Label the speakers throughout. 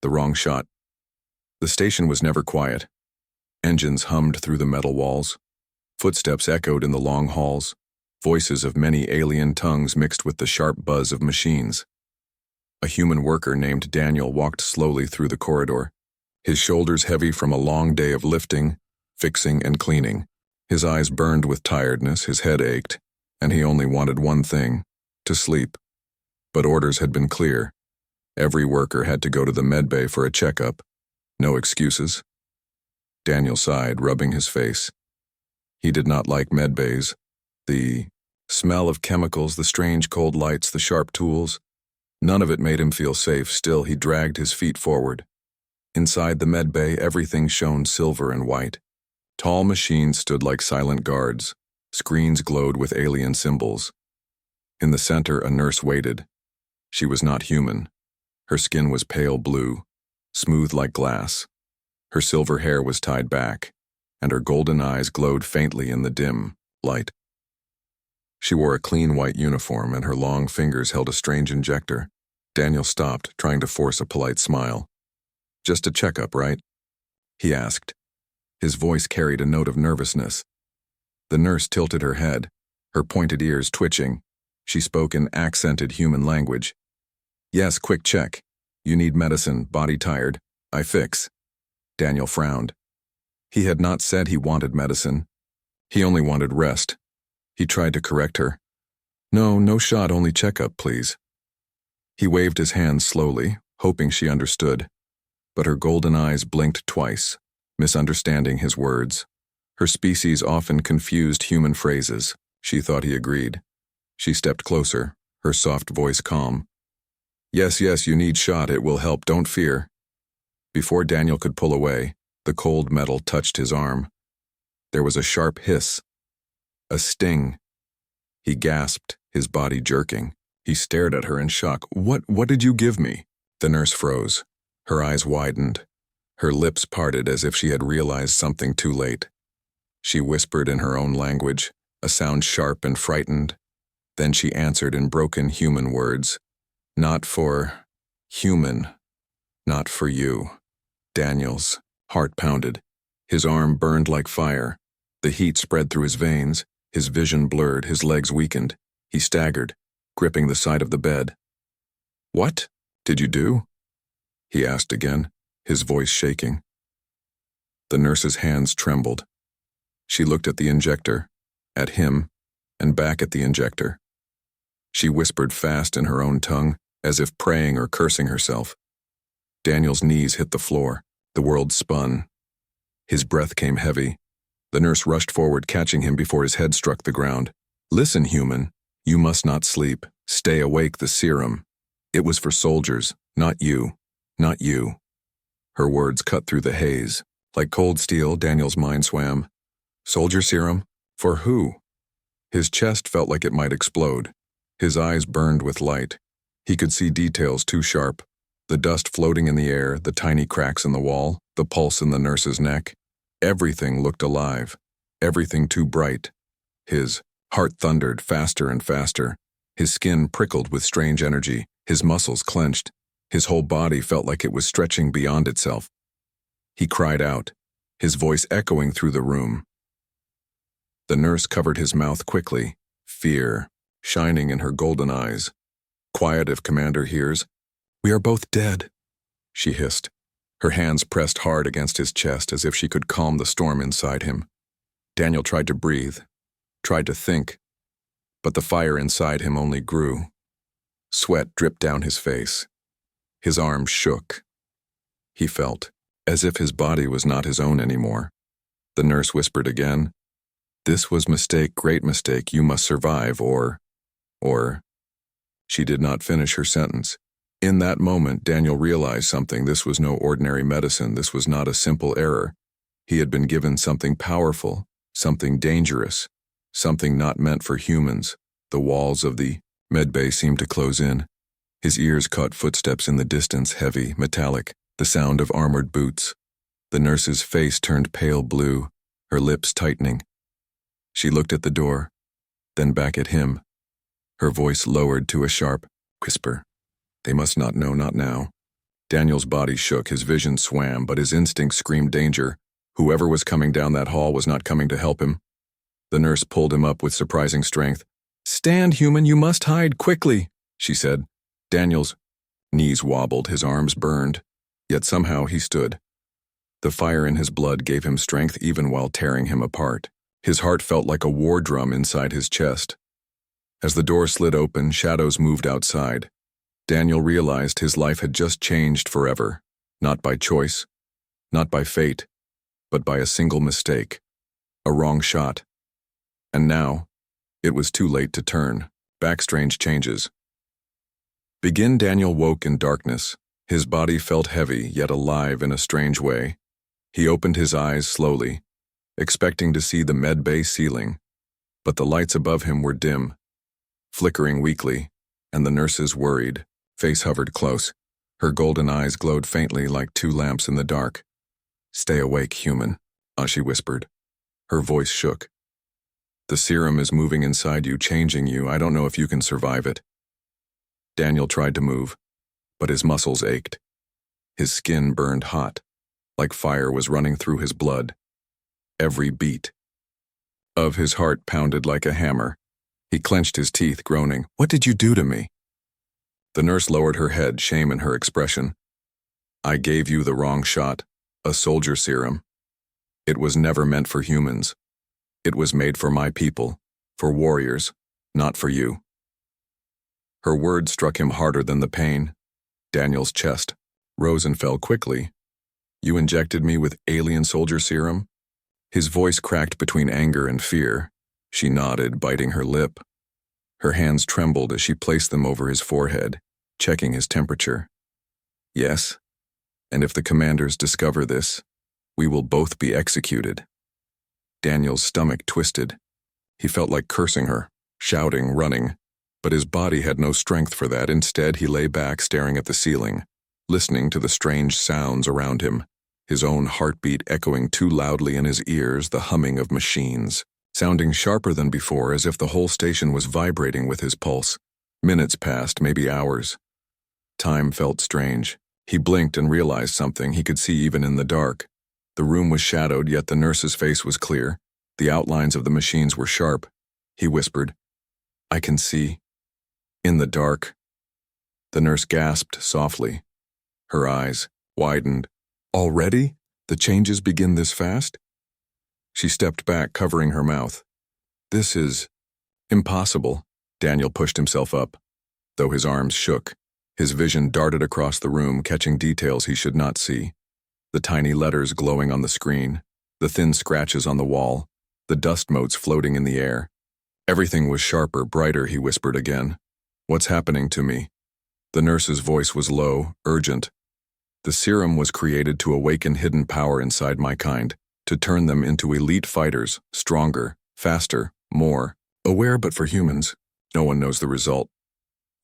Speaker 1: The wrong shot. The station was never quiet. Engines hummed through the metal walls. Footsteps echoed in the long halls. Voices of many alien tongues mixed with the sharp buzz of machines. A human worker named Daniel walked slowly through the corridor, his shoulders heavy from a long day of lifting, fixing, and cleaning. His eyes burned with tiredness, his head ached, and he only wanted one thing: to sleep. But orders had been clear. Every worker had to go to the medbay for a checkup. No excuses. Daniel sighed, rubbing his face. He did not like medbays. The smell of chemicals, the strange cold lights, the sharp tools. None of it made him feel safe. Still, he dragged his feet forward. Inside the medbay, everything shone silver and white. Tall machines stood like silent guards. Screens glowed with alien symbols. In the center, a nurse waited. She was not human. Her skin was pale blue, smooth like glass. Her silver hair was tied back, and her golden eyes glowed faintly in the dim light. She wore a clean white uniform, and her long fingers held a strange injector. Daniel stopped, trying to force a polite smile. "Just a checkup, right?" he asked. His voice carried a note of nervousness. The nurse tilted her head, her pointed ears twitching. She spoke in accented human language. "Yes, quick check. You need medicine, body tired. I fix." Daniel frowned. He had not said he wanted medicine. He only wanted rest. He tried to correct her. No shot, only checkup, please." He waved his hand slowly, hoping she understood. But her golden eyes blinked twice, misunderstanding his words. Her species often confused human phrases. She thought he agreed. She stepped closer, her soft voice calm. Yes, you need shot. It will help. Don't fear." Before Daniel could pull away, the cold metal touched his arm. There was a sharp hiss. A sting. He gasped, his body jerking. He stared at her in shock. What did you give me?" The nurse froze. Her eyes widened. Her lips parted as if she had realized something too late. She whispered in her own language, a sound sharp and frightened. Then she answered in broken human words. "Not for human. Not for you." Daniel's heart pounded. His arm burned like fire. The heat spread through his veins. His vision blurred, his legs weakened. He staggered, gripping the side of the bed. "What did you do?" he asked again, his voice shaking. The nurse's hands trembled. She looked at the injector, at him, and back at the injector. She whispered fast in her own tongue, as if praying or cursing herself. Daniel's knees hit the floor. The world spun. His breath came heavy. The nurse rushed forward, catching him before his head struck the ground. "Listen, human. You must not sleep. Stay awake, the serum. It was for soldiers, not you. Not you." Her words cut through the haze. Like cold steel, Daniel's mind swam. Soldier serum? For who? His chest felt like it might explode. His eyes burned with light. He could see details too sharp. The dust floating in the air, the tiny cracks in the wall, the pulse in the nurse's neck. Everything looked alive. Everything too bright. His heart thundered faster and faster. His skin prickled with strange energy. His muscles clenched. His whole body felt like it was stretching beyond itself. He cried out, his voice echoing through the room. The nurse covered his mouth quickly, fear shining in her golden eyes. "Quiet if Commander hears." "We are both dead," she hissed. Her hands pressed hard against his chest as if she could calm the storm inside him. Daniel tried to breathe, tried to think, but the fire inside him only grew. Sweat dripped down his face. His arms shook. He felt as if his body was not his own anymore. The nurse whispered again, "This was mistake, great mistake. You must survive, or... She did not finish her sentence. In that moment, Daniel realized something. This was no ordinary medicine. This was not a simple error. He had been given something powerful, something dangerous, something not meant for humans. The walls of the medbay seemed to close in. His ears caught footsteps in the distance, heavy, metallic, the sound of armored boots. The nurse's face turned pale blue, her lips tightening. She looked at the door, then back at him. Her voice lowered to a sharp whisper. "They must not know, not now." Daniel's body shook, his vision swam, but his instinct screamed danger. Whoever was coming down that hall was not coming to help him. The nurse pulled him up with surprising strength. "Stand, human, you must hide, quickly," she said. Daniel's knees wobbled, his arms burned, yet somehow he stood. The fire in his blood gave him strength even while tearing him apart. His heart felt like a war drum inside his chest. As the door slid open, shadows moved outside. Daniel realized his life had just changed forever, not by choice, not by fate, but by a single mistake, a wrong shot. And now, it was too late to turn back. Strange changes. Daniel woke in darkness. His body felt heavy, yet alive in a strange way. He opened his eyes slowly, expecting to see the med bay ceiling, but the lights above him were dim, flickering weakly, and the nurse's worried face hovered close. Her golden eyes glowed faintly like two lamps in the dark. "Stay awake, human," she whispered. Her voice shook. "The serum is moving inside you, changing you. I don't know if you can survive it." Daniel tried to move, but his muscles ached. His skin burned hot, like fire was running through his blood. Every beat of his heart pounded like a hammer. He clenched his teeth, groaning, "What did you do to me?" The nurse lowered her head, shame in her expression. "I gave you the wrong shot, a soldier serum. It was never meant for humans. It was made for my people, for warriors, not for you." Her words struck him harder than the pain. Daniel's chest rose and fell quickly. "You injected me with alien soldier serum?" His voice cracked between anger and fear. She nodded, biting her lip. Her hands trembled as she placed them over his forehead, checking his temperature. "Yes, and if the commanders discover this, we will both be executed." Daniel's stomach twisted. He felt like cursing her, shouting, running, but his body had no strength for that. Instead, he lay back, staring at the ceiling, listening to the strange sounds around him, his own heartbeat echoing too loudly in his ears, the humming of machines, sounding sharper than before, as if the whole station was vibrating with his pulse. Minutes passed, maybe hours. Time felt strange. He blinked and realized something he could see even in the dark. The room was shadowed, yet the nurse's face was clear. The outlines of the machines were sharp. He whispered, "I can see." "In the dark." The nurse gasped softly. Her eyes widened. "Already? The changes begin this fast?" She stepped back, covering her mouth. "This is impossible." Daniel pushed himself up. Though his arms shook, his vision darted across the room, catching details he should not see. The tiny letters glowing on the screen, the thin scratches on the wall, the dust motes floating in the air. Everything was sharper, brighter, he whispered again. "What's happening to me?" The nurse's voice was low, urgent. "The serum was created to awaken hidden power inside my kind, to turn them into elite fighters, stronger, faster, more aware, but for humans, no one knows the result.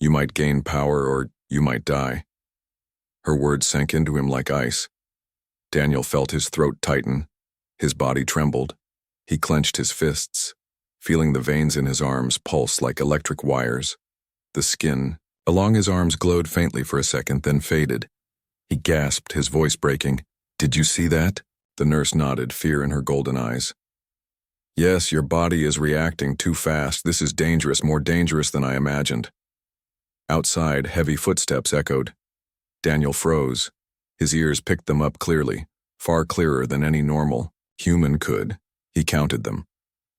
Speaker 1: You might gain power or you might die." Her words sank into him like ice. Daniel felt his throat tighten. His body trembled. He clenched his fists, feeling the veins in his arms pulse like electric wires. The skin along his arms glowed faintly for a second, then faded. He gasped, his voice breaking. "Did you see that?" The nurse nodded, fear in her golden eyes. "Yes, your body is reacting too fast. This is dangerous, more dangerous than I imagined." Outside, heavy footsteps echoed. Daniel froze. His ears picked them up clearly, far clearer than any normal human could. He counted them.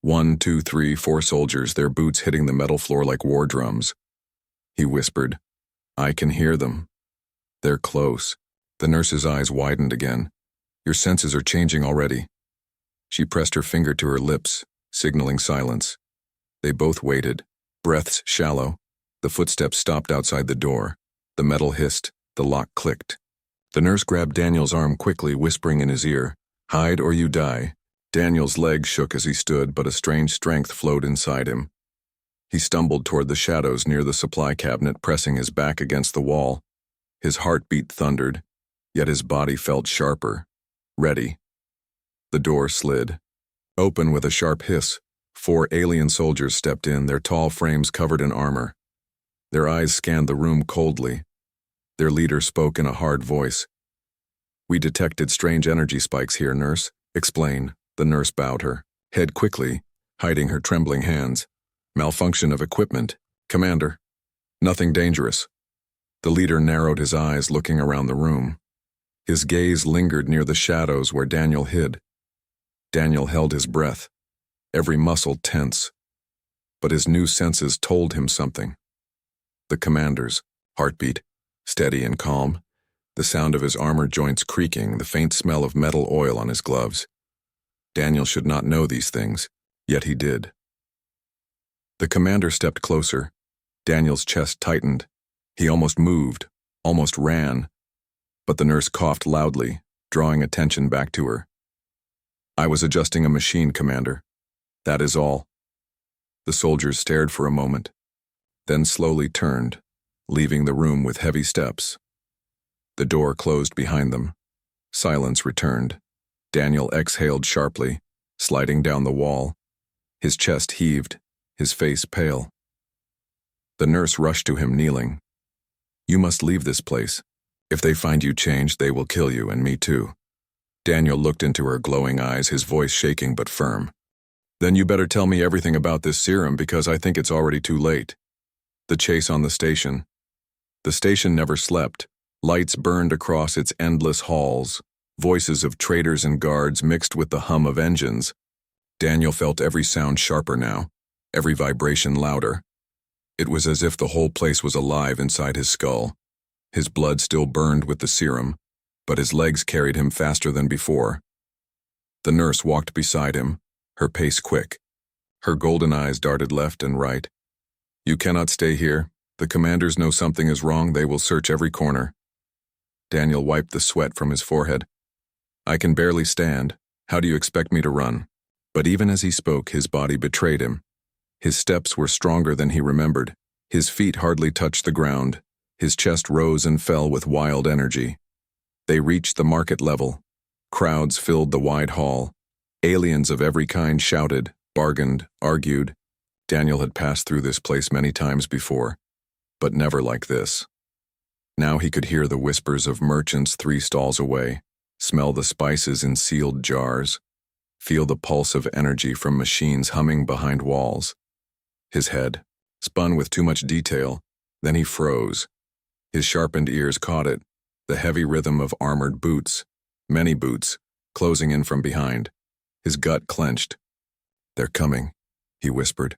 Speaker 1: 1, 2, 3, 4 soldiers, their boots hitting the metal floor like war drums. He whispered, "I can hear them. They're close." The nurse's eyes widened again. "Your senses are changing already." She pressed her finger to her lips, signaling silence. They both waited, breaths shallow. The footsteps stopped outside the door. The metal hissed, the lock clicked. The nurse grabbed Daniel's arm quickly, whispering in his ear, "Hide or you die." Daniel's legs shook as he stood, but a strange strength flowed inside him. He stumbled toward the shadows near the supply cabinet, pressing his back against the wall. His heartbeat thundered, yet his body felt sharper, ready. The door slid open with a sharp hiss. 4 alien soldiers stepped in, their tall frames covered in armor. Their eyes scanned the room coldly. Their leader spoke in a hard voice. "We detected strange energy spikes here, nurse. Explain." The nurse bowed her head quickly, hiding her trembling hands. "Malfunction of equipment, Commander. Nothing dangerous." The leader narrowed his eyes, looking around the room. His gaze lingered near the shadows where Daniel hid. Daniel held his breath, every muscle tense. But his new senses told him something. The commander's heartbeat, steady and calm, the sound of his armor joints creaking, the faint smell of metal oil on his gloves. Daniel should not know these things, yet he did. The commander stepped closer. Daniel's chest tightened. He almost moved, almost ran. But the nurse coughed loudly, drawing attention back to her. "I was adjusting a machine, Commander. That is all." The soldiers stared for a moment, then slowly turned, leaving the room with heavy steps. The door closed behind them. Silence returned. Daniel exhaled sharply, sliding down the wall. His chest heaved, his face pale. The nurse rushed to him, kneeling. "You must leave this place. If they find you changed, they will kill you, and me too." Daniel looked into her glowing eyes, his voice shaking but firm. "Then you better tell me everything about this serum, because I think it's already too late." The chase on the station. The station never slept. Lights burned across its endless halls. Voices of traders and guards mixed with the hum of engines. Daniel felt every sound sharper now, every vibration louder. It was as if the whole place was alive inside his skull. His blood still burned with the serum, but his legs carried him faster than before. The nurse walked beside him, her pace quick. Her golden eyes darted left and right. "You cannot stay here. The commanders know something is wrong. They will search every corner." Daniel wiped the sweat from his forehead. "I can barely stand. How do you expect me to run?" But even as he spoke, his body betrayed him. His steps were stronger than he remembered. His feet hardly touched the ground. His chest rose and fell with wild energy. They reached the market level. Crowds filled the wide hall. Aliens of every kind shouted, bargained, argued. Daniel had passed through this place many times before, but never like this. Now he could hear the whispers of merchants 3 stalls away, smell the spices in sealed jars, feel the pulse of energy from machines humming behind walls. His head spun with too much detail, then he froze. His sharpened ears caught it, the heavy rhythm of armored boots, many boots, closing in from behind. His gut clenched. "They're coming," he whispered.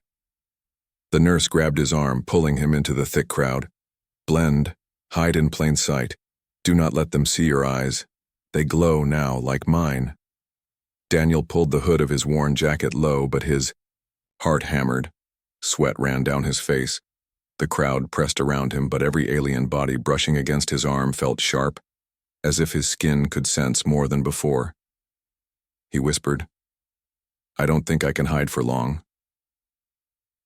Speaker 1: The nurse grabbed his arm, pulling him into the thick crowd. "Blend, hide in plain sight. Do not let them see your eyes. They glow now like mine." Daniel pulled the hood of his worn jacket low, but his heart hammered. Sweat ran down his face. The crowd pressed around him, but every alien body brushing against his arm felt sharp, as if his skin could sense more than before. He whispered, "I don't think I can hide for long."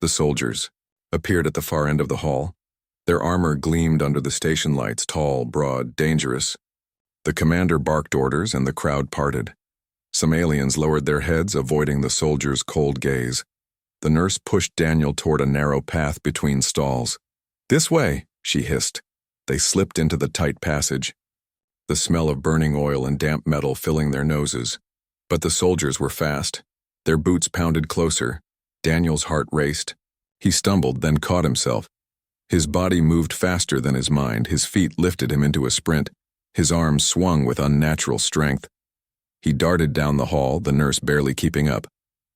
Speaker 1: The soldiers appeared at the far end of the hall. Their armor gleamed under the station lights, tall, broad, dangerous. The commander barked orders, and the crowd parted. Some aliens lowered their heads, avoiding the soldiers' cold gaze. The nurse pushed Daniel toward a narrow path between stalls. "This way," she hissed. They slipped into the tight passage, the smell of burning oil and damp metal filling their noses. But the soldiers were fast. Their boots pounded closer. Daniel's heart raced. He stumbled, then caught himself. His body moved faster than his mind. His feet lifted him into a sprint. His arms swung with unnatural strength. He darted down the hall, the nurse barely keeping up.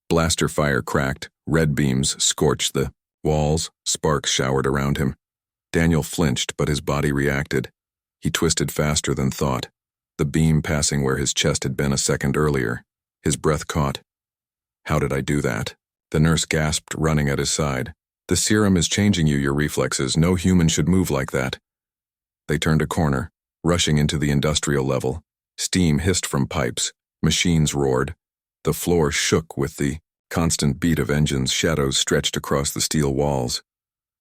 Speaker 1: Blaster fire cracked, red beams scorched the walls, sparks showered around him. Daniel flinched, but his body reacted. He twisted faster than thought, the beam passing where his chest had been a second earlier. His breath caught. "How did I do that?" The nurse gasped, running at his side. "The serum is changing you, your reflexes. No human should move like that." They turned a corner, rushing into the industrial level. Steam hissed from pipes. Machines roared. The floor shook with the constant beat of engines. Shadows stretched across the steel walls.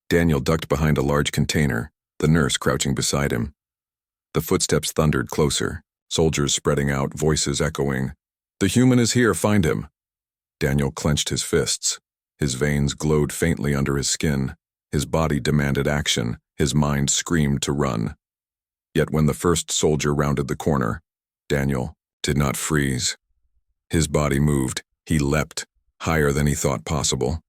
Speaker 1: Daniel ducked behind a large container, the nurse crouching beside him. The footsteps thundered closer, soldiers spreading out, voices echoing. "The human is here, find him." Daniel clenched his fists. His veins glowed faintly under his skin. His body demanded action. His mind screamed to run. Yet when the first soldier rounded the corner, Daniel did not freeze. His body moved. He leapt, higher than he thought possible.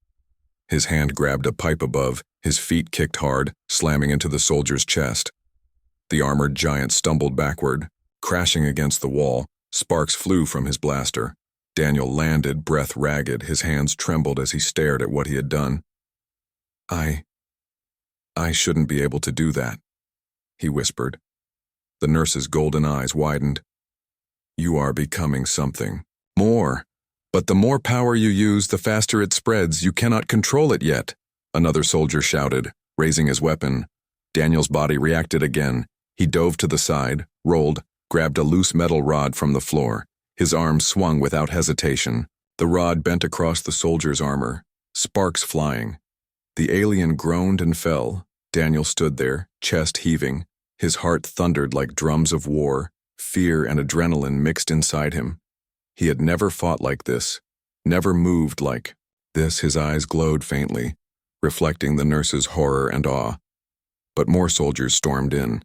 Speaker 1: His hand grabbed a pipe above, his feet kicked hard, slamming into the soldier's chest. The armored giant stumbled backward, crashing against the wall. Sparks flew from his blaster. Daniel landed, breath ragged. His hands trembled as he stared at what he had done. I shouldn't be able to do that, he whispered. The nurse's golden eyes widened. You are becoming something more. But the more power you use, the faster it spreads. You cannot control it yet, another soldier shouted, raising his weapon. Daniel's body reacted again. He dove to the side, rolled, grabbed a loose metal rod from the floor. His arm swung without hesitation. The rod bent across the soldier's armor, sparks flying. The alien groaned and fell. Daniel stood there, chest heaving. His heart thundered like drums of war. Fear and adrenaline mixed inside him. He had never fought like this, never moved like this. His eyes glowed faintly, reflecting the nurse's horror and awe. But more soldiers stormed in.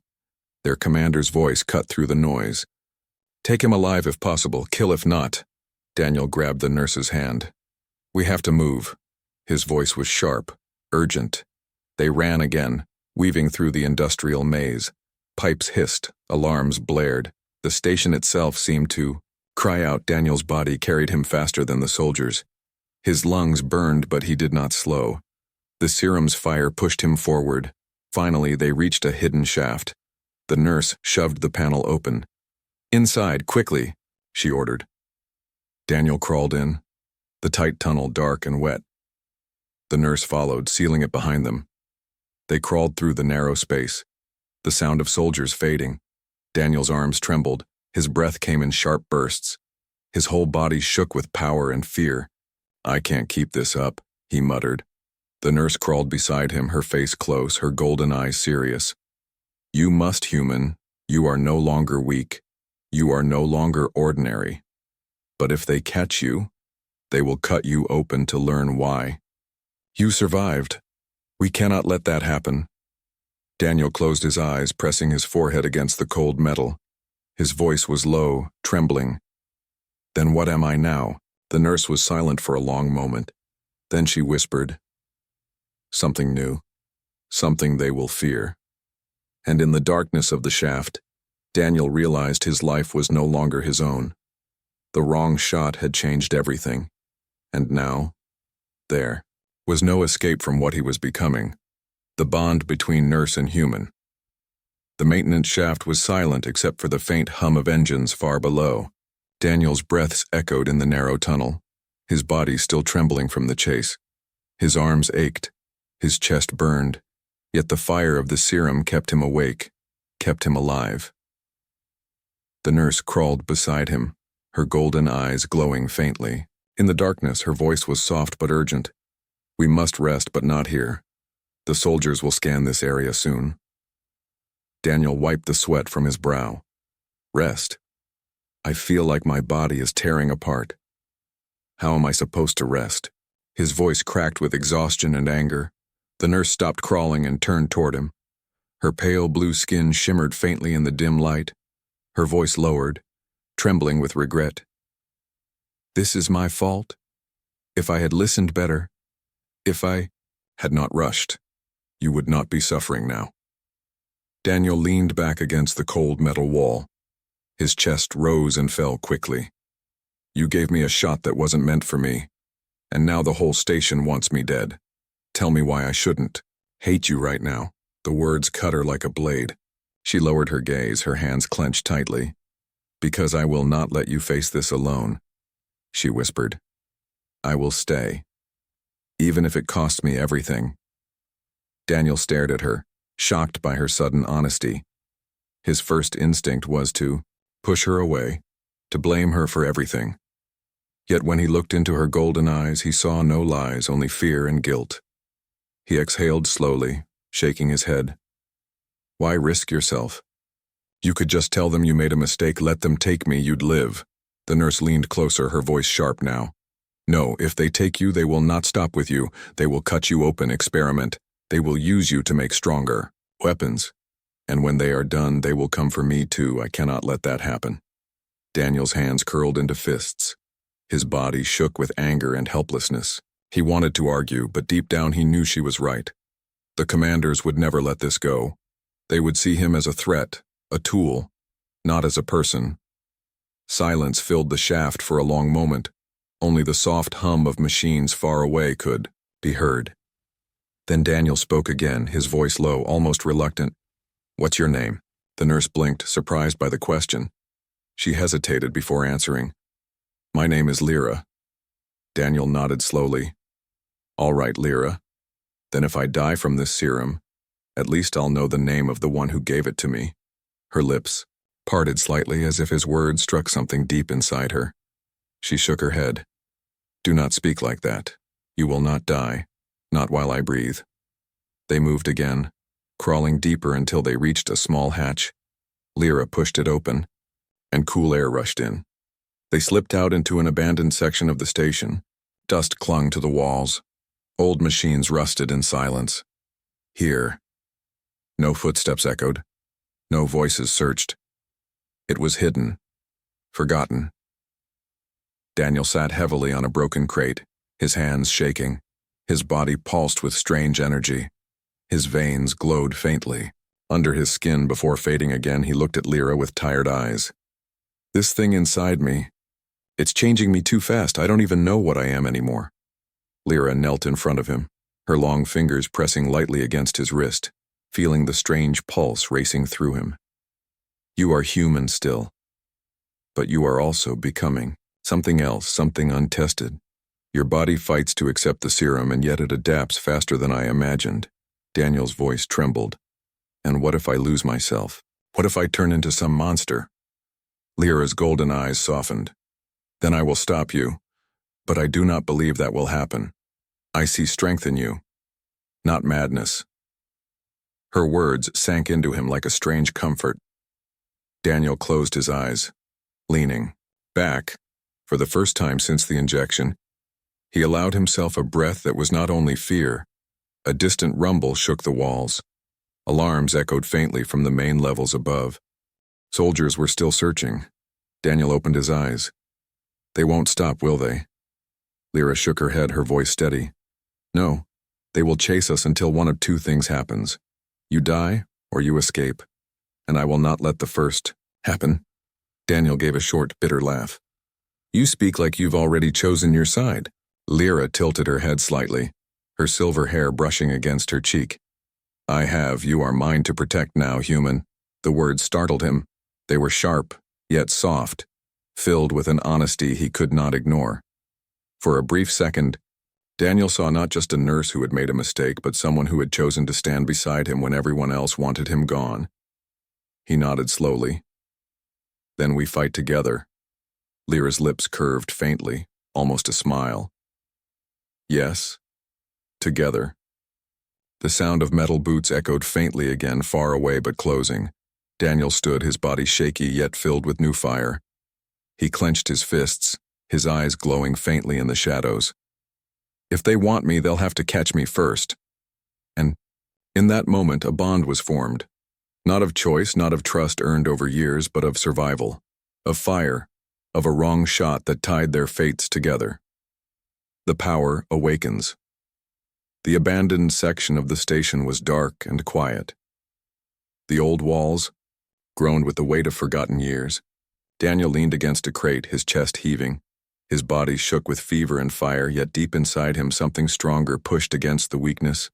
Speaker 1: Their commander's voice cut through the noise. Take him alive if possible, kill if not. Daniel grabbed the nurse's hand. We have to move. His voice was sharp, urgent. They ran again, weaving through the industrial maze. Pipes hissed, alarms blared. The station itself seemed to cry out. Daniel's body carried him faster than the soldiers. His lungs burned, but he did not slow. The serum's fire pushed him forward. Finally, they reached a hidden shaft. The nurse shoved the panel open. Inside, quickly, she ordered. Daniel crawled in, the tight tunnel dark and wet. The nurse followed, sealing it behind them. They crawled through the narrow space, the sound of soldiers fading. Daniel's arms trembled. His breath came in sharp bursts. His whole body shook with power and fear. I can't keep this up, he muttered. The nurse crawled beside him, her face close, her golden eyes serious. You must, human. You are no longer weak. You are no longer ordinary. But if they catch you, they will cut you open to learn why. You survived. We cannot let that happen. Daniel closed his eyes, pressing his forehead against the cold metal. His voice was low, trembling. Then what am I now? The nurse was silent for a long moment. Then she whispered, something new, something they will fear. And in the darkness of the shaft, Daniel realized his life was no longer his own. The wrong shot had changed everything. And now, there was no escape from what he was becoming. The bond between nurse and human. The maintenance shaft was silent except for the faint hum of engines far below. Daniel's breaths echoed in the narrow tunnel, his body still trembling from the chase. His arms ached, his chest burned, yet the fire of the serum kept him awake, kept him alive. The nurse crawled beside him, her golden eyes glowing faintly. In the darkness, her voice was soft but urgent. We must rest, but not here. The soldiers will scan this area soon. Daniel wiped the sweat from his brow. Rest. I feel like my body is tearing apart. How am I supposed to rest? His voice cracked with exhaustion and anger. The nurse stopped crawling and turned toward him. Her pale blue skin shimmered faintly in the dim light. Her voice lowered, trembling with regret. This is my fault. If I had listened better, if I had not rushed, you would not be suffering now. Daniel leaned back against the cold metal wall. His chest rose and fell quickly. You gave me a shot that wasn't meant for me, and now the whole station wants me dead. Tell me why I shouldn't. Hate you right now. The words cut her like a blade. She lowered her gaze, her hands clenched tightly. Because I will not let you face this alone, she whispered. I will stay, even if it costs me everything. Daniel stared at her, shocked by her sudden honesty. His first instinct was to push her away, to blame her for everything. Yet when he looked into her golden eyes, he saw no lies, only fear and guilt. He exhaled slowly, shaking his head. Why risk yourself? You could just tell them you made a mistake, let them take me, you'd live. The nurse leaned closer, her voice sharp now. No, if they take you, they will not stop with you. They will cut you open, experiment. They will use you to make stronger weapons. And when they are done, they will come for me too. I cannot let that happen. Daniel's hands curled into fists. His body shook with anger and helplessness. He wanted to argue, but deep down he knew she was right. The commanders would never let this go. They would see him as a threat, a tool, not as a person. Silence filled the shaft for a long moment. Only the soft hum of machines far away could be heard. Then Daniel spoke again, his voice low, almost reluctant. "What's your name?" The nurse blinked, surprised by the question. She hesitated before answering. "My name is Lyra." Daniel nodded slowly. "All right, Lyra. Then if I die from this serum, at least I'll know the name of the one who gave it to me." Her lips parted slightly as if his words struck something deep inside her. She shook her head. "Do not speak like that. You will not die, not while I breathe." They moved again, crawling deeper until they reached a small hatch. Lyra pushed it open, and cool air rushed in. They slipped out into an abandoned section of the station. Dust clung to the walls. Old machines rusted in silence. Here. No footsteps echoed. No voices searched. It was hidden. Forgotten. Daniel sat heavily on a broken crate, his hands shaking. His body pulsed with strange energy. His veins glowed faintly. Under his skin, before fading again, he looked at Lyra with tired eyes. "This thing inside me, it's changing me too fast. I don't even know what I am anymore." Lyra knelt in front of him, her long fingers pressing lightly against his wrist, feeling the strange pulse racing through him. "You are human still, but you are also becoming something else, something untested. Your body fights to accept the serum, and yet it adapts faster than I imagined." Daniel's voice trembled. "And what if I lose myself? What if I turn into some monster?" Lyra's golden eyes softened. "Then I will stop you, but I do not believe that will happen. I see strength in you, not madness." Her words sank into him like a strange comfort. Daniel closed his eyes, leaning back. For the first time since the injection, he allowed himself a breath that was not only fear. A distant rumble shook the walls. Alarms echoed faintly from the main levels above. Soldiers were still searching. Daniel opened his eyes. "They won't stop, will they?" Lyra shook her head, her voice steady. "No, they will chase us until one of two things happens. You die, or you escape. And I will not let the first happen." Daniel gave a short, bitter laugh. "You speak like you've already chosen your side." Lyra tilted her head slightly, her silver hair brushing against her cheek. "I have. You are mine to protect now, human." The words startled him. They were sharp, yet soft, filled with an honesty he could not ignore. For a brief second, Daniel saw not just a nurse who had made a mistake, but someone who had chosen to stand beside him when everyone else wanted him gone. He nodded slowly. "Then we fight together." Lyra's lips curved faintly, almost a smile. "Yes, together." The sound of metal boots echoed faintly again, far away but closing. Daniel stood, his body shaky yet filled with new fire. He clenched his fists, his eyes glowing faintly in the shadows. "If they want me, they'll have to catch me first." And in that moment, a bond was formed. Not of choice, not of trust earned over years, but of survival, of fire, of a wrong shot that tied their fates together. The power awakens. The abandoned section of the station was dark and quiet. The old walls groaned with the weight of forgotten years. Daniel leaned against a crate, his chest heaving. His body shook with fever and fire, yet deep inside him something stronger pushed against the weakness.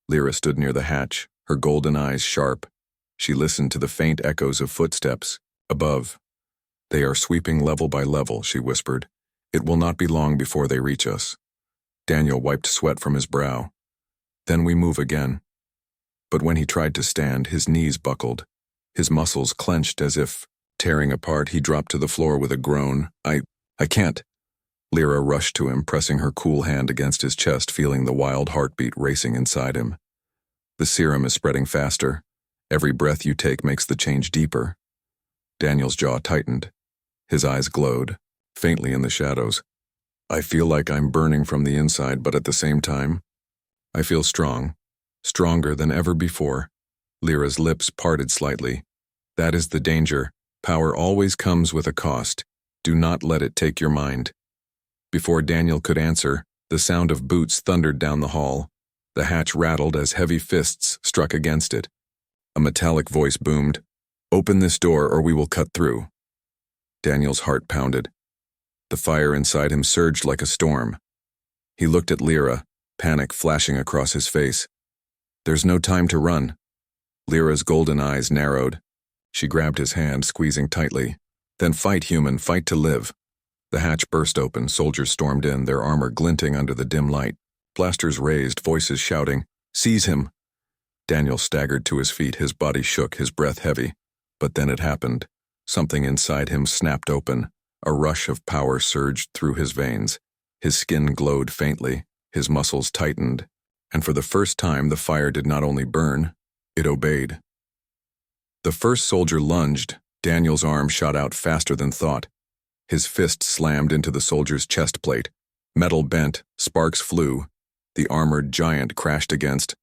Speaker 1: Lyra stood near the hatch, her golden eyes sharp. She listened to the faint echoes of footsteps above. "They are sweeping level by level," she whispered. "It will not be long before they reach us." Daniel wiped sweat from his brow. "Then we move again." But when he tried to stand, his knees buckled. His muscles clenched as if tearing apart. He dropped to the floor with a groan. I can't." Lyra rushed to him, pressing her cool hand against his chest, feeling the wild heartbeat racing inside him. "The serum is spreading faster. Every breath you take makes the change deeper." Daniel's jaw tightened. His eyes glowed, faintly in the shadows. "I feel like I'm burning from the inside, but at the same time, I feel strong, stronger than ever before." Lyra's lips parted slightly. That is the danger. Power always comes with a cost. Do not let it take your mind. Before Daniel could answer, the sound of boots thundered down the hall. The hatch rattled as heavy fists struck against it. A metallic voice boomed, "Open this door or we will cut through." Daniel's heart pounded. The fire inside him surged like a storm. He looked at Lyra, panic flashing across his face. "There's no time to run." Lyra's golden eyes narrowed. She grabbed his hand, squeezing tightly. "Then fight, human, fight to live." The hatch burst open, soldiers stormed in, their armor glinting under the dim light. Blasters raised, voices shouting, "Seize him!" Daniel staggered to his feet, his body shook, his breath heavy. But then it happened. Something inside him snapped open. A rush of power surged through his veins. His skin glowed faintly, his muscles tightened, and for the first time the fire did not only burn, it obeyed. The first soldier lunged. Daniel's arm shot out faster than thought. His fist slammed into the soldier's chest plate. Metal bent, sparks flew. The armored giant crashed against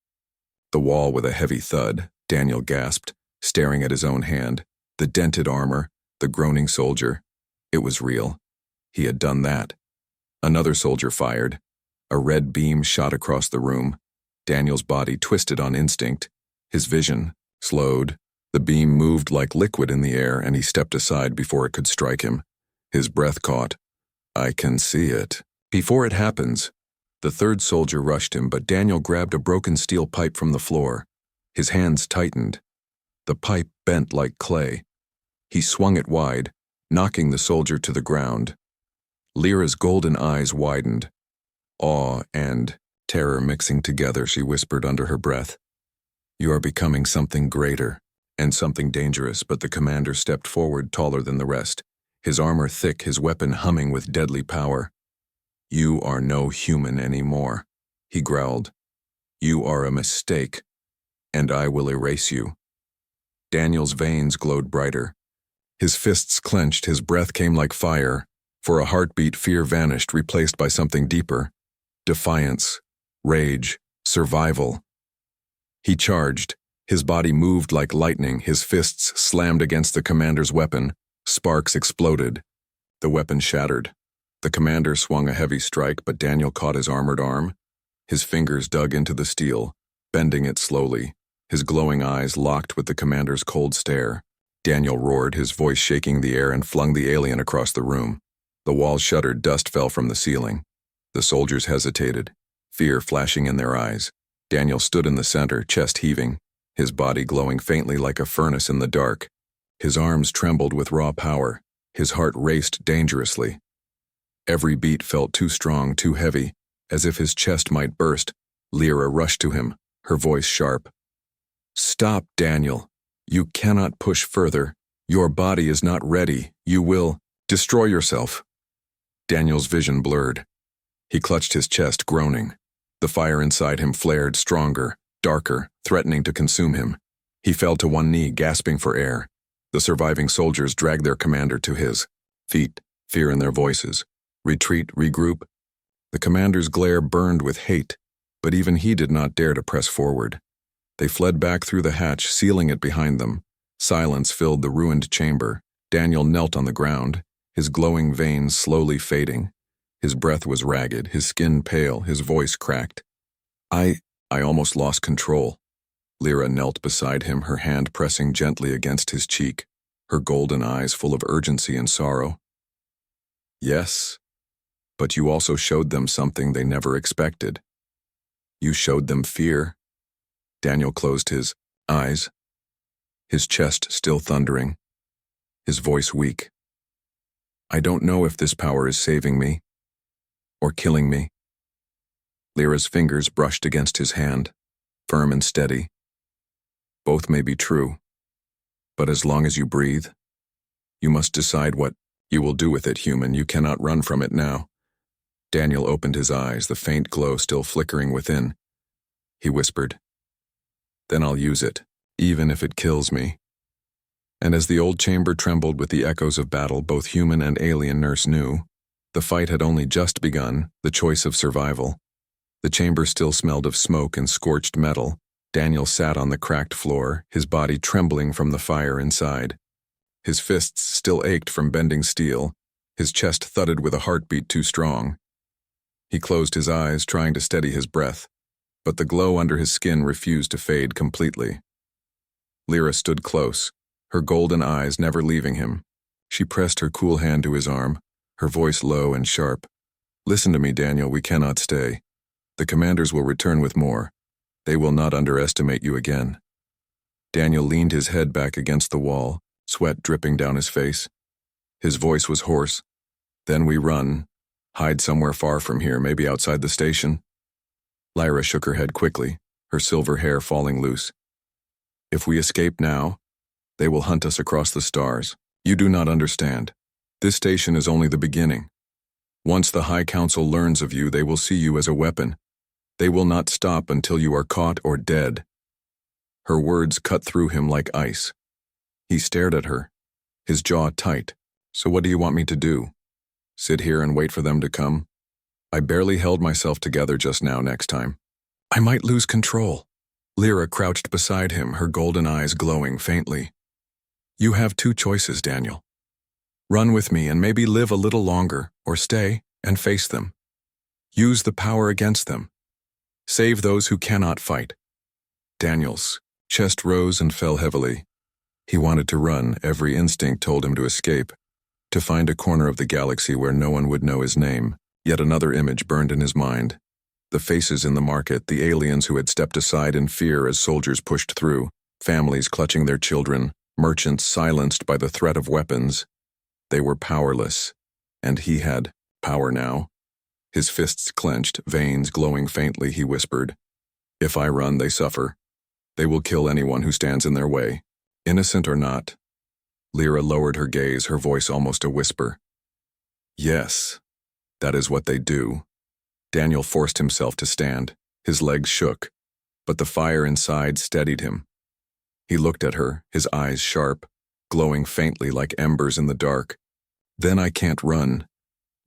Speaker 1: the wall with a heavy thud. Daniel gasped, staring at his own hand. The dented armor, the groaning soldier. It was real. He had done that. Another soldier fired. A red beam shot across the room. Daniel's body twisted on instinct. His vision slowed. The beam moved like liquid in the air, and he stepped aside before it could strike him. His breath caught. "I can see it." Before it happens, the third soldier rushed him, but Daniel grabbed a broken steel pipe from the floor. His hands tightened. The pipe bent like clay. He swung it wide, knocking the soldier to the ground. Lyra's golden eyes widened. Awe and terror mixing together, she whispered under her breath. "You are becoming something greater and something dangerous," but the commander stepped forward, taller than the rest, his armor thick, his weapon humming with deadly power. "You are no human anymore," he growled. "You are a mistake, and I will erase you." Daniel's veins glowed brighter. His fists clenched, his breath came like fire. For a heartbeat, fear vanished, replaced by something deeper. Defiance, rage, survival. He charged. His body moved like lightning, his fists slammed against the commander's weapon. Sparks exploded. The weapon shattered. The commander swung a heavy strike, but Daniel caught his armored arm. His fingers dug into the steel, bending it slowly. His glowing eyes locked with the commander's cold stare. Daniel roared, his voice shaking the air, and flung the alien across the room. The walls shuddered, dust fell from the ceiling. The soldiers hesitated, fear flashing in their eyes. Daniel stood in the center, chest heaving, his body glowing faintly like a furnace in the dark. His arms trembled with raw power. His heart raced dangerously. Every beat felt too strong, too heavy, as if his chest might burst. Lyra rushed to him, her voice sharp. "Stop, Daniel. You cannot push further. Your body is not ready. You will destroy yourself." Daniel's vision blurred. He clutched his chest, groaning. The fire inside him flared stronger, darker, threatening to consume him. He fell to one knee, gasping for air. The surviving soldiers dragged their commander to his feet, fear in their voices. Retreat, regroup. The commander's glare burned with hate, but even he did not dare to press forward. They fled back through the hatch, sealing it behind them. Silence filled the ruined chamber. Daniel knelt on the ground, his glowing veins slowly fading. His breath was ragged, his skin pale, his voice cracked. I almost lost control." Lyra knelt beside him, her hand pressing gently against his cheek, her golden eyes full of urgency and sorrow. "Yes, but you also showed them something they never expected. You showed them fear." Daniel closed his eyes, his chest still thundering, his voice weak. "I don't know if this power is saving me or killing me." Lyra's fingers brushed against his hand, firm and steady. "Both may be true, but as long as you breathe, you must decide what you will do with it, human. You cannot run from it now." Daniel opened his eyes, the faint glow still flickering within. He whispered, "Then I'll use it, even if it kills me." And as the old chamber trembled with the echoes of battle, both human and alien nurse knew. The fight had only just begun, the choice of survival. The chamber still smelled of smoke and scorched metal, Daniel sat on the cracked floor, his body trembling from the fire inside. His fists still ached from bending steel, his chest thudded with a heartbeat too strong. He closed his eyes, trying to steady his breath, but the glow under his skin refused to fade completely. Lyra stood close, her golden eyes never leaving him. She pressed her cool hand to his arm, her voice low and sharp. "Listen to me, Daniel, we cannot stay. The commanders will return with more. They will not underestimate you again." Daniel leaned his head back against the wall, sweat dripping down his face. His voice was hoarse. "Then we run. Hide somewhere far from here, maybe outside the station." Lyra shook her head quickly, her silver hair falling loose. "If we escape now, they will hunt us across the stars. You do not understand. This station is only the beginning. Once the High Council learns of you, they will see you as a weapon. They will not stop until you are caught or dead." Her words cut through him like ice. He stared at her, his jaw tight. "So what do you want me to do? Sit here and wait for them to come? I barely held myself together just now. Next time, I might lose control." Lyra crouched beside him, her golden eyes glowing faintly. "You have two choices, Daniel. Run with me and maybe live a little longer, or stay and face them. Use the power against them. Save those who cannot fight." Daniel's chest rose and fell heavily. He wanted to run, every instinct told him to escape, to find a corner of the galaxy where no one would know his name. Yet another image burned in his mind. The faces in the market, the aliens who had stepped aside in fear as soldiers pushed through, families clutching their children, merchants silenced by the threat of weapons. They were powerless, and he had power now. His fists clenched, veins glowing faintly, he whispered, "If I run, they suffer. They will kill anyone who stands in their way, innocent or not." Lyra lowered her gaze, her voice almost a whisper. "Yes, that is what they do." Daniel forced himself to stand. His legs shook, but the fire inside steadied him. He looked at her, his eyes sharp, glowing faintly like embers in the dark. "Then I can't run.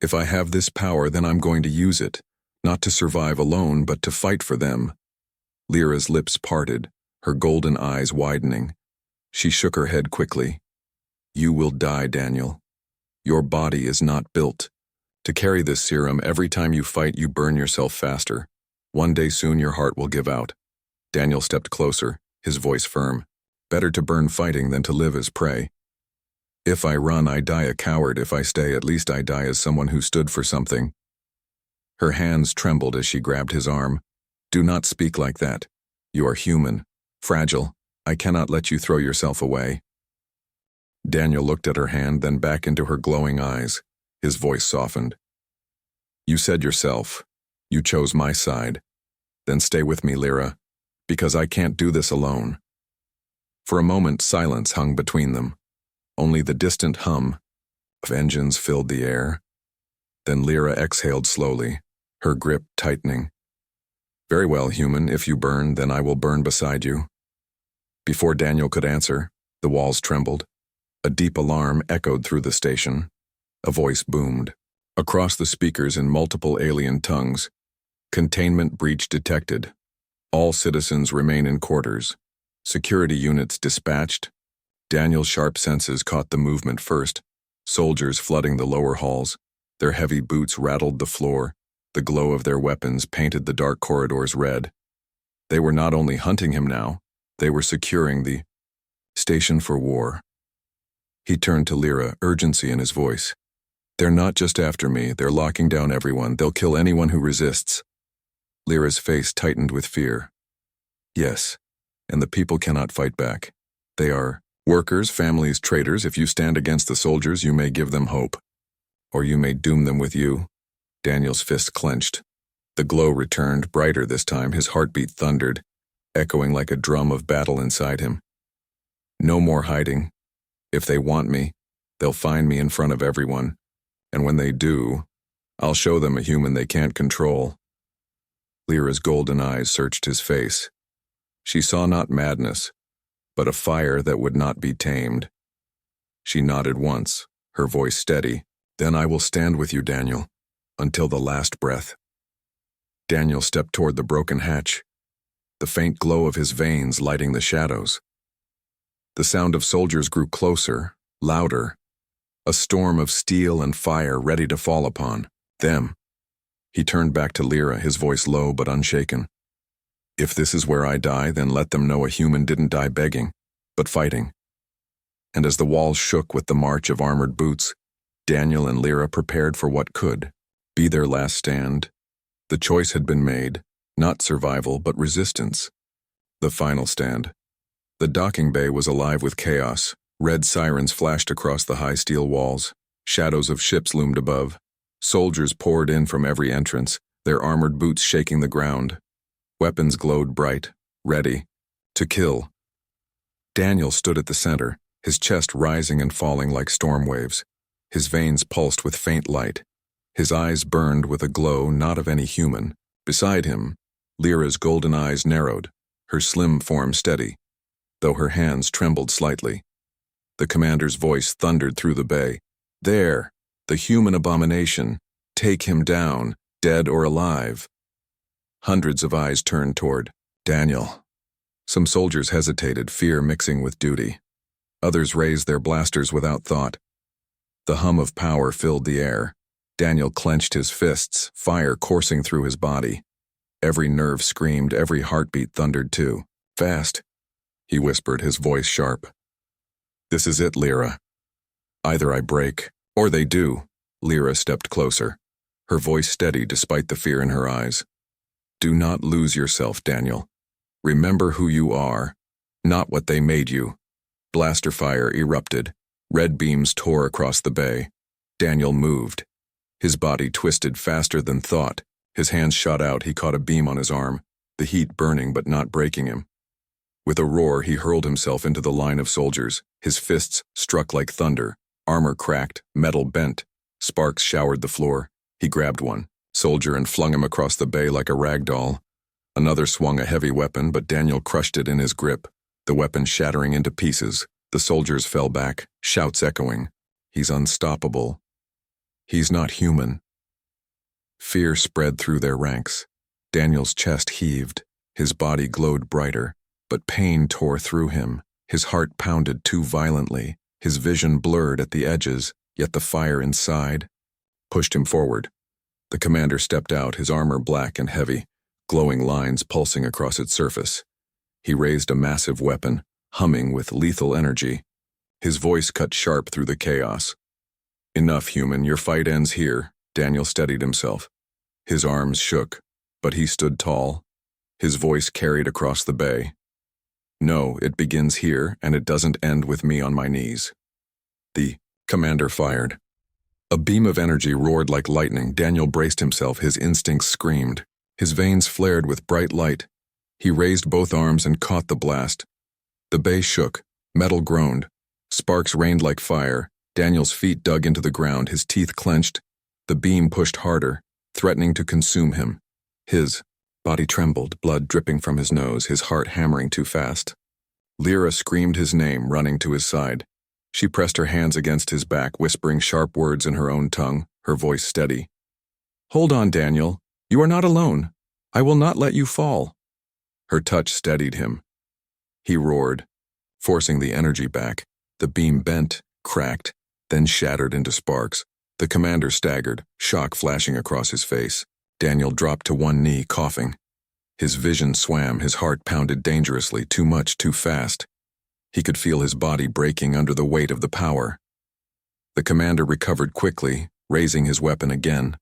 Speaker 1: If I have this power, then I'm going to use it, not to survive alone, but to fight for them." Lyra's lips parted, her golden eyes widening. She shook her head quickly. "You will die, Daniel. Your body is not built to carry this serum. Every time you fight, you burn yourself faster. One day soon your heart will give out." Daniel stepped closer, his voice firm. "Better to burn fighting than to live as prey. If I run, I die a coward. If I stay, at least I die as someone who stood for something." Her hands trembled as she grabbed his arm. "Do not speak like that. You are human, fragile. I cannot let you throw yourself away." Daniel looked at her hand, then back into her glowing eyes. His voice softened. "You said yourself. You chose my side. Then stay with me, Lyra, because I can't do this alone." For a moment, silence hung between them. Only the distant hum of engines filled the air. Then Lyra exhaled slowly, her grip tightening. "Very well, human. If you burn, then I will burn beside you." Before Daniel could answer, the walls trembled. A deep alarm echoed through the station. A voice boomed. Across the speakers in multiple alien tongues, "Containment breach detected. All citizens remain in quarters. Security units dispatched." Daniel's sharp senses caught the movement first. Soldiers flooding the lower halls. Their heavy boots rattled the floor. The glow of their weapons painted the dark corridors red. They were not only hunting him now, they were securing the station for war. He turned to Lyra, urgency in his voice. "They're not just after me, they're locking down everyone. They'll kill anyone who resists." Lyra's face tightened with fear. "Yes, and the people cannot fight back. They are workers, families, traitors. If you stand against the soldiers, you may give them hope. Or you may doom them with you." Daniel's fist clenched. The glow returned, brighter this time. His heartbeat thundered, echoing like a drum of battle inside him. "No more hiding. If they want me, they'll find me in front of everyone. And when they do, I'll show them a human they can't control." Lyra's golden eyes searched his face. She saw not madness, but a fire that would not be tamed. She nodded once, her voice steady. "Then I will stand with you, Daniel, until the last breath." Daniel stepped toward the broken hatch. the faint glow of his veins lighting the shadows. The sound of soldiers grew closer, louder, a storm of steel and fire ready to fall upon them. He turned back to Lyra, his voice low but unshaken. If this is where I die, then let them know a human didn't die begging, but fighting. And as the walls shook with the march of armored boots, Daniel and Lyra prepared for what could be their last stand. The choice had been made, not survival but resistance. The final stand. The docking bay was alive with chaos. Red sirens flashed across the high steel walls. Shadows of ships loomed above. Soldiers poured in from every entrance, their armored boots shaking the ground. Weapons glowed bright, ready to kill. Daniel stood at the center, his chest rising and falling like storm waves. His veins pulsed with faint light. His eyes burned with a glow not of any human. Beside him, Lyra's golden eyes narrowed, her slim form steady, though her hands trembled slightly. The commander's voice thundered through the bay. There, the human abomination. Take him down, dead or alive. Hundreds of eyes turned toward Daniel. Some soldiers hesitated, fear mixing with duty. Others raised their blasters without thought. The hum of power filled the air. Daniel clenched his fists, fire coursing through his body. Every nerve screamed, every heartbeat thundered too. Fast, he whispered, his voice sharp. This is it, Lyra. Either I break, or they do. Lyra stepped closer, her voice steady despite the fear in her eyes. Do not lose yourself, Daniel. Remember who you are, not what they made you. Blaster fire erupted. Red beams tore across the bay. Daniel moved. His body twisted faster than thought. His hands shot out. He caught a beam on his arm, the heat burning but not breaking him. With a roar, he hurled himself into the line of soldiers. His fists struck like thunder. Armor cracked, metal bent. Sparks showered the floor. He grabbed one soldier and flung him across the bay like a rag doll. Another swung a heavy weapon, but Daniel crushed it in his grip, the weapon shattering into pieces. The soldiers fell back, shouts echoing. He's unstoppable. He's not human. Fear spread through their ranks. Daniel's chest heaved. His body glowed brighter, but pain tore through him. His heart pounded too violently. His vision blurred at the edges, yet the fire inside pushed him forward. The commander stepped out, his armor black and heavy, glowing lines pulsing across its surface. He raised a massive weapon, humming with lethal energy. His voice cut sharp through the chaos. Enough, human, your fight ends here. Daniel steadied himself. His arms shook, but he stood tall. His voice carried across the bay. No, it begins here, and it doesn't end with me on my knees. The commander fired. A beam of energy roared like lightning. Daniel braced himself, his instincts screamed. His veins flared with bright light. He raised both arms and caught the blast. The bay shook, metal groaned. Sparks rained like fire. Daniel's feet dug into the ground, his teeth clenched. The beam pushed harder, threatening to consume him. His body trembled, blood dripping from his nose, his heart hammering too fast. Lyra screamed his name, running to his side. She pressed her hands against his back, whispering sharp words in her own tongue, her voice steady. Hold on, Daniel. You are not alone. I will not let you fall. Her touch steadied him. He roared, forcing the energy back. The beam bent, cracked, then shattered into sparks. The commander staggered, shock flashing across his face. Daniel dropped to one knee, coughing. His vision swam, his heart pounded dangerously, too much, too fast. He could feel his body breaking under the weight of the power. The commander recovered quickly, raising his weapon again.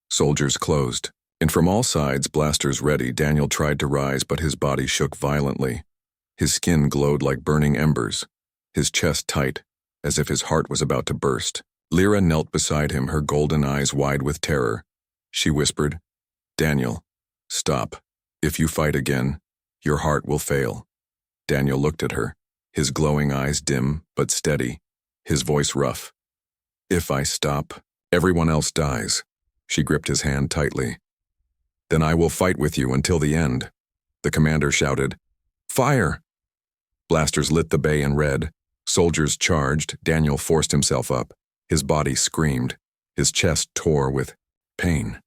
Speaker 1: Soldiers closed, and from all sides, blasters ready. Daniel tried to rise, but his body shook violently. His skin glowed like burning embers, his chest tight, as if his heart was about to burst. Lyra knelt beside him, her golden eyes wide with terror. She whispered, Daniel, stop. If you fight again, your heart will fail. Daniel looked at her, his glowing eyes dim but steady, his voice rough. If I stop, everyone else dies. She gripped his hand tightly. Then I will fight with you until the end. The commander shouted, Fire! Blasters lit the bay in red. Soldiers charged. Daniel forced himself up. His body screamed. His chest tore with pain.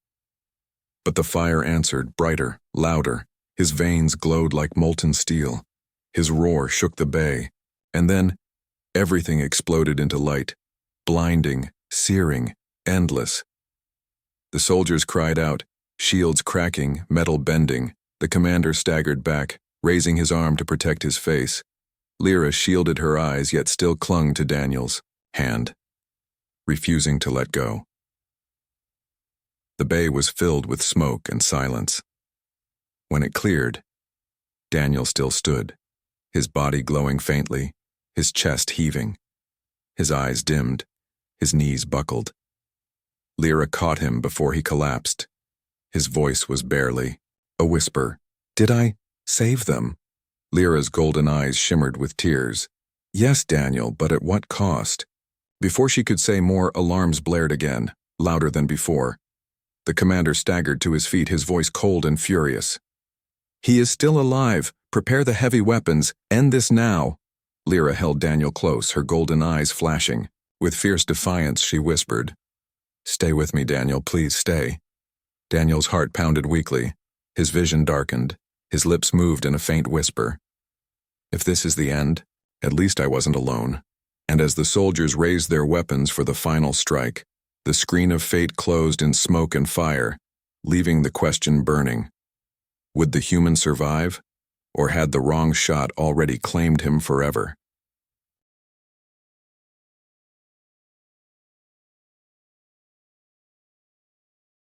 Speaker 1: But the fire answered, brighter, louder. His veins glowed like molten steel. His roar shook the bay. And then, everything exploded into light. Blinding, searing, endless. The soldiers cried out, shields cracking, metal bending. The commander staggered back, raising his arm to protect his face. Lyra shielded her eyes yet still clung to Daniel's hand, refusing to let go. The bay was filled with smoke and silence. When it cleared, Daniel still stood, his body glowing faintly, his chest heaving. His eyes dimmed, his knees buckled. Lyra caught him before he collapsed. His voice was barely a whisper. "Did I save them?" Lyra's golden eyes shimmered with tears. "Yes, Daniel, but at what cost?" Before she could say more, alarms blared again, louder than before. The commander staggered to his feet, his voice cold and furious. "He is still alive. Prepare the heavy weapons. End this now." Lyra held Daniel close, her golden eyes flashing. With fierce defiance, she whispered, "Stay with me, Daniel, please stay." Daniel's heart pounded weakly. His vision darkened. His lips moved in a faint whisper. If this is the end, at least I wasn't alone. And as the soldiers raised their weapons for the final strike, the screen of fate closed in smoke and fire, leaving the question burning. Would the human survive, or had the wrong shot already claimed him forever?